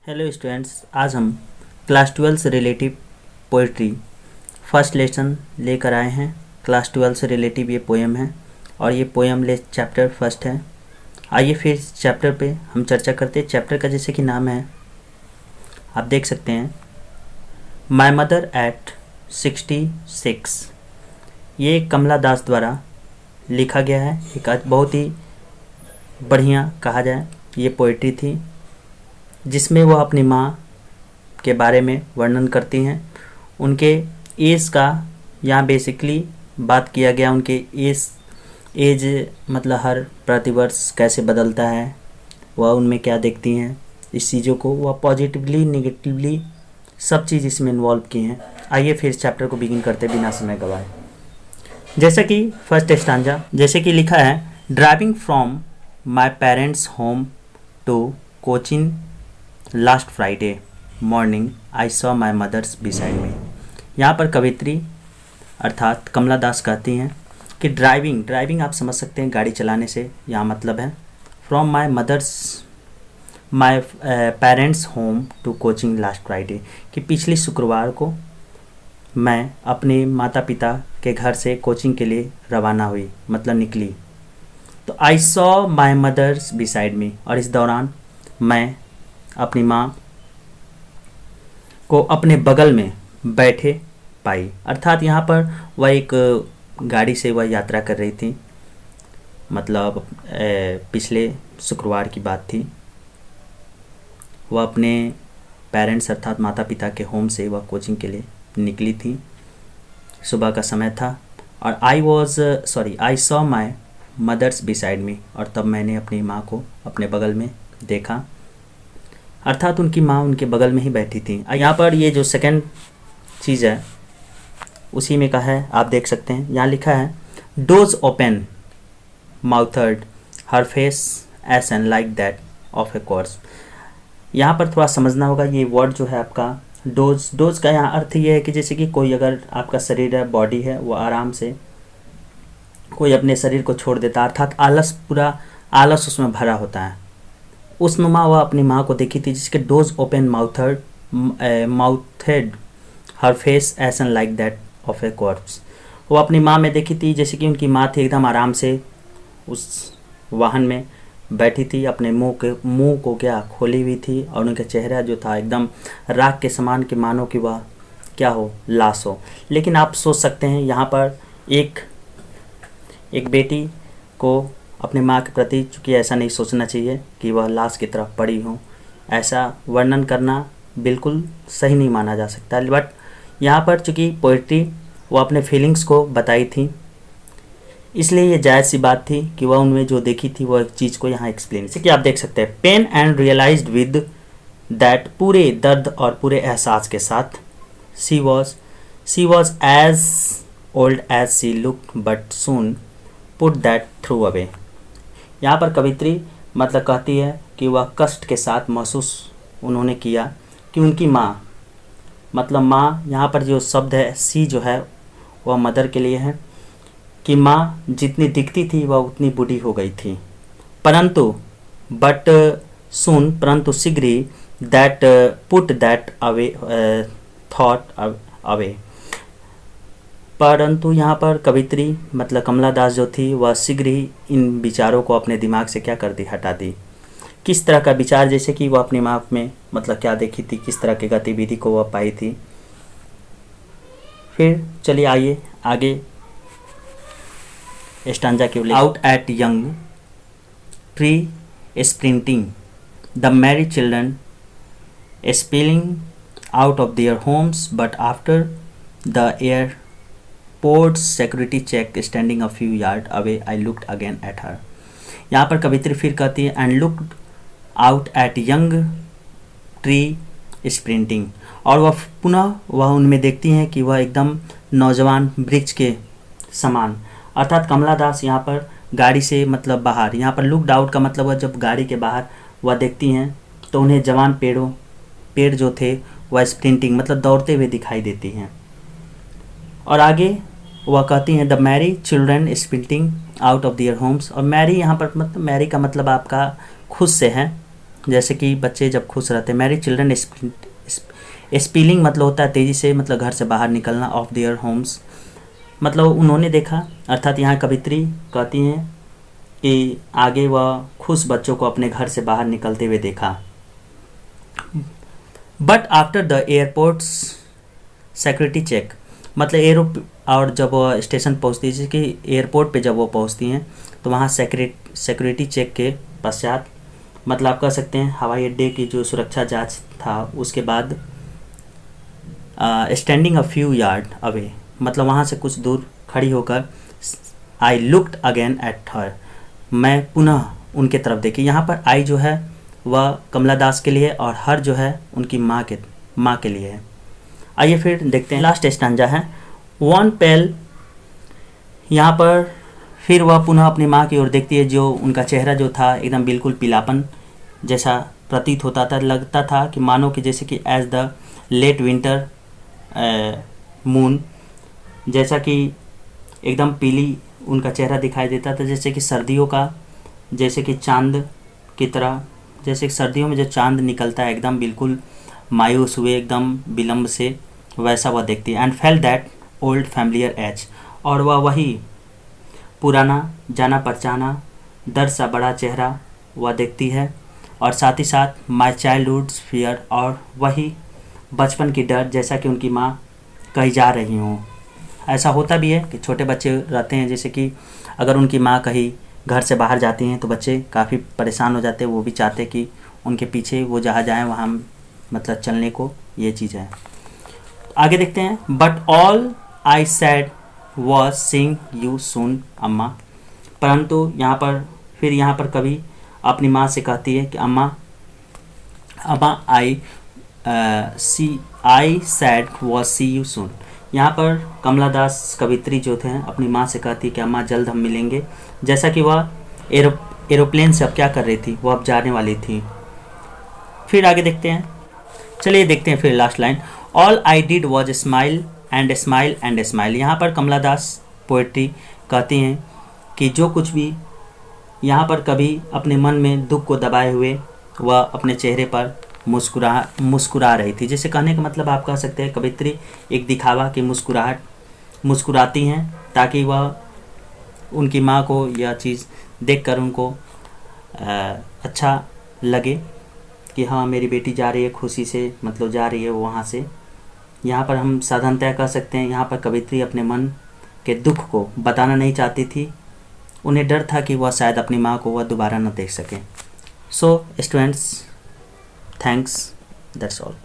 Hello students, आज हम class 12 से रिलेटिव पोइट्री फर्स्ट लेसन लेकर आए हैं। क्लास 12 से रिलेटिव ये पोएम है और ये पोएम ले चैप्टर फर्स्ट है। आइए फिर इस चैप्टर पे हम चर्चा करते हैं। चैप्टर का जैसे कि नाम है, आप देख सकते हैं, माई मदर एट 66। ये कमला दास द्वारा लिखा गया है। एक बहुत ही बढ़िया कहा जाए ये पोइट्री थी, जिसमें वो अपनी माँ के बारे में वर्णन करती हैं। उनके एज का यहाँ बेसिकली बात किया गया। उनके एज मतलब हर प्रतिवर्ष कैसे बदलता है, वह उनमें क्या देखती हैं, इस चीज़ों को वह पॉजिटिवली नेगेटिवली सब चीज़ इसमें इन्वॉल्व की हैं। आइए फिर इस चैप्टर को बिगिन करते बिना समय गवाए। जैसे कि फर्स्ट स्टांजा जैसे कि लिखा है, driving from my parents home to Cochin last Friday morning I saw my mothers beside me. यहाँ पर कवित्री अर्थात कमला दास कहती हैं कि ड्राइविंग आप समझ सकते हैं गाड़ी चलाने से यहाँ मतलब है। From my parents home to coaching last Friday, कि पिछली शुक्रवार को मैं अपने माता पिता के घर से कोचिंग के लिए रवाना हुई, मतलब निकली। तो I saw my mothers beside me, और इस दौरान मैं अपनी माँ को अपने बगल में बैठे पाई। अर्थात यहाँ पर वह एक गाड़ी से वह यात्रा कर रही थी, मतलब पिछले शुक्रवार की बात थी। वह अपने पेरेंट्स अर्थात माता पिता के होम से वह कोचिंग के लिए निकली थी। सुबह का समय था और I saw my mothers beside me, और तब मैंने अपनी माँ को अपने बगल में देखा, अर्थात उनकी माँ उनके बगल में ही बैठी थी। यहाँ पर ये जो सेकंड चीज़ है उसी में का है, आप देख सकते हैं। यहाँ लिखा है, does open mouthed her face as and like that of a course. यहाँ पर थोड़ा समझना होगा, ये वर्ड जो है आपका डोज का यहाँ अर्थ ये है कि जैसे कि कोई अगर आपका शरीर है, बॉडी है, वो आराम से कोई अपने शरीर को छोड़ देता, अर्थात पूरा आलस उसमें भरा होता है। उस माँ वह अपनी माँ को देखी थी जिसके dose open mouthed her face as and like that of A corps. वो अपनी माँ में देखी थी जैसे कि उनकी माँ थी एकदम आराम से उस वाहन में बैठी थी, अपने मुंह को क्या खोली हुई थी, और उनका चेहरा जो था एकदम राख के समान कि मानो कि वह क्या हो, लाश हो। लेकिन आप सोच सकते हैं यहाँ पर एक बेटी को अपने माँ के प्रति, चूँकि ऐसा नहीं सोचना चाहिए कि वह लाश की तरफ पड़ी हो, ऐसा वर्णन करना बिल्कुल सही नहीं माना जा सकता। बट यहाँ पर चूँकि पोइट्री वो अपने फीलिंग्स को बताई थी, इसलिए ये जायज़ सी बात थी कि वह उनमें जो देखी थी वह एक चीज़ को यहाँ एक्सप्लेन, जैसे कि आप देख सकते हैं, pain and realised with that, पूरे दर्द और पूरे एहसास के साथ, she was as old as she looked but soon put that through away. यहाँ पर कवित्री मतलब कहती है कि वह कष्ट के साथ महसूस उन्होंने किया कि उनकी माँ, मतलब माँ, यहाँ पर जो शब्द है सी जो है वह मदर के लिए है, कि माँ जितनी दिखती थी वह उतनी बूढ़ी हो गई थी। परंतु शीघ्र ही that put that away thought away. परंतु यहाँ पर कवित्री मतलब कमला दास जो थी वह शीघ्र ही इन विचारों को अपने दिमाग से क्या कर दी, हटा दी। किस तरह का विचार, जैसे कि वह अपने माँ में मतलब क्या देखी थी, किस तरह की गतिविधि को वह पाई थी। फिर चलिए आइए आगे स्टांजा के out at young tree sprinting the merry children spilling out of their homes but after the airports security check standing a few yard away I looked again at her. यहाँ पर कवित्री फिर कहती है, and looked out at young tree sprinting, और वह पुनः उनमें देखती हैं कि वह एकदम नौजवान वृक्ष के समान, अर्थात कमला दास यहाँ पर गाड़ी से मतलब बाहर, यहाँ पर लुक्ड आउट का मतलब है जब गाड़ी के बाहर वह देखती हैं तो उन्हें जवान पेड़ जो थे वह स्प्रिंटिंग मतलब दौड़ते हुए दिखाई देती हैं। और आगे वह कहती हैं, the merry children sprinting out of their Holmes, और मैरी यहाँ पर मतलब मैरी का मतलब आपका खुद से है, जैसे कि बच्चे जब खुश रहते हैं, मैरी चिल्ड्रन स्पीलिंग मतलब होता है तेज़ी से, मतलब घर से बाहर निकलना, ऑफ देयर होम्स मतलब उन्होंने देखा, अर्थात यहाँ कवित्री कहती हैं कि आगे वह खुश बच्चों को अपने घर से बाहर निकलते हुए देखा। But after the airports security check, मतलब और जब वो स्टेशन पहुँचती है, जैसे कि एयरपोर्ट पे जब वो पहुँचती हैं तो वहाँ सिक्योरिटी चेक के पश्चात, मतलब आप कह सकते हैं हवाई अड्डे की जो सुरक्षा जांच था उसके बाद, standing a few yard away, मतलब वहाँ से कुछ दूर खड़ी होकर, आई लुक्ड अगेन एट हर, मैं पुनः उनके तरफ देखी। यहाँ पर आई जो है वह कमला दास के लिए और हर जो है उनकी माँ के लिए है। आइए फिर देखते हैं, लास्ट स्टैंजा है, वन पेल, यहाँ पर फिर वह पुनः अपनी माँ की ओर देखती है, जो उनका चेहरा जो था एकदम बिल्कुल पीलापन जैसा प्रतीत होता था, लगता था कि मानो कि जैसे कि as the late winter moon, जैसा कि एकदम पीली उनका चेहरा दिखाई देता था, जैसे कि सर्दियों का, जैसे कि चांद की तरह, जैसे कि सर्दियों में जो चांद निकलता है एकदम बिल्कुल मायूस हुए, एकदम विलम्ब से, वैसा वह देखती है। And fell that old familiar age, और वह वही पुराना जाना पहचाना दर्द सा बड़ा चेहरा वह देखती है, और साथ ही साथ माई चाइल्डहुड्स फियर, और वही बचपन की डर, जैसा कि उनकी माँ कहीं जा रही हों। ऐसा होता भी है कि छोटे बच्चे रहते हैं, जैसे कि अगर उनकी माँ कहीं घर से बाहर जाती हैं तो बच्चे काफ़ी परेशान हो जाते हैं, वो भी चाहते कि उनके पीछे वो जहाँ जाएँ वहाँ मतलब चलने को, ये चीज़ है। आगे देखते हैं, but all I said was seeing you soon अम्मा, परंतु यहाँ पर कवि अपनी माँ से कहती है कि अम्मा I said was see you soon. यहाँ पर कमला दास कवित्री जो थे अपनी माँ से कहती है कि अम्मा जल्द हम मिलेंगे, जैसा कि वह एरोप्लेन से अब क्या कर रही थी, वो अब जाने वाली थी। फिर आगे देखते हैं, चलिए देखते हैं फिर last line, all I did was smile and smile and smile. यहाँ पर कमला दास पोएट्री कहती हैं कि जो कुछ भी यहाँ पर कभी अपने मन में दुख को दबाए हुए वह अपने चेहरे पर मुस्कुरा रही थी। जैसे कहने का मतलब आप कह सकते हैं कवित्री एक दिखावा की मुस्कुराती हैं, ताकि वह उनकी माँ को यह चीज़ देखकर उनको अच्छा लगे कि हाँ मेरी बेटी जा रही है खुशी से, मतलब जा रही है वो वहाँ से। यहाँ पर हम साधारणतः कह सकते हैं यहाँ पर कवित्री अपने मन के दुख को बताना नहीं चाहती थी, उन्हें डर था कि वह शायद अपनी माँ को वह दोबारा न देख सकें। So students, thanks, that's all.